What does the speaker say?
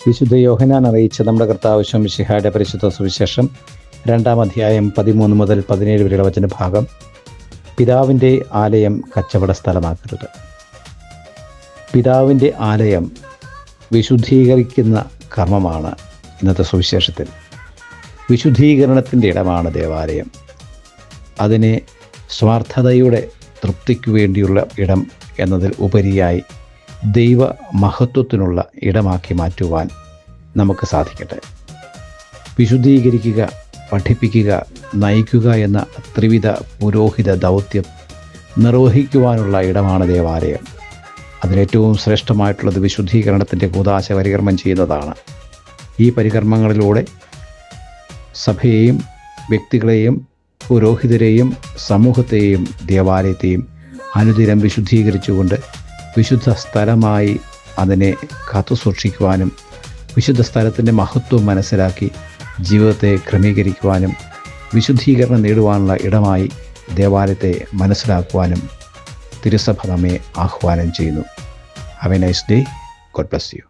വിശുദ്ധ യോഹന്നാൻ അറിയിച്ച നമ്മുടെ കർത്താവ് മിശിഹായുടെ പരിശുദ്ധ സുവിശേഷം 2-ാം അധ്യായം 13 മുതൽ 17 വരെയുള്ള വചനഭാഗം. പിതാവിൻ്റെ ആലയം കച്ചവട സ്ഥലമാക്കരുത്. പിതാവിൻ്റെ ആലയം വിശുദ്ധീകരിക്കുന്ന കർമ്മമാണ് ഇന്നത്തെ സുവിശേഷത്തിൽ. വിശുദ്ധീകരണത്തിൻ്റെ ഇടമാണ് ദേവാലയം. അതിനെ സ്വാർത്ഥതയുടെ തൃപ്തിക്കു വേണ്ടിയുള്ള ഇടം എന്നതിൽ ഉപരിയായി ദൈവ മഹത്വത്തിനുള്ള ഇടമാക്കി മാറ്റുവാൻ നമുക്ക് സാധിക്കട്ടെ. വിശുദ്ധീകരിക്കുക, പഠിപ്പിക്കുക, നയിക്കുക എന്ന ത്രിവിധ പുരോഹിത ദൗത്യം നിർവഹിക്കുവാനുള്ള ഇടമാണ് ദേവാലയം. അതിലേറ്റവും ശ്രേഷ്ഠമായിട്ടുള്ളത് വിശുദ്ധീകരണത്തിൻ്റെ കൂദാശ പരികർമ്മം ചെയ്യുന്നതാണ്. ഈ പരികർമ്മങ്ങളിലൂടെ സഭയെയും വ്യക്തികളെയും പുരോഹിതരെയും സമൂഹത്തെയും ദേവാലയത്തെയും അനുദിനം വിശുദ്ധീകരിച്ചുകൊണ്ട് വിശുദ്ധ സ്ഥലമായി അതിനെ കാത്തുസൂക്ഷിക്കുവാനും വിശുദ്ധ സ്ഥലത്തിൻ്റെ മഹത്വം മനസ്സിലാക്കി ജീവിതത്തെ ക്രമീകരിക്കുവാനും വിശുദ്ധീകരണം നേടുവാനുള്ള ഇടമായി ദേവാലയത്തെ മനസ്സിലാക്കുവാനും തിരുസഭ നമ്മെ ആഹ്വാനം ചെയ്യുന്നു. Have A nice day. God bless you.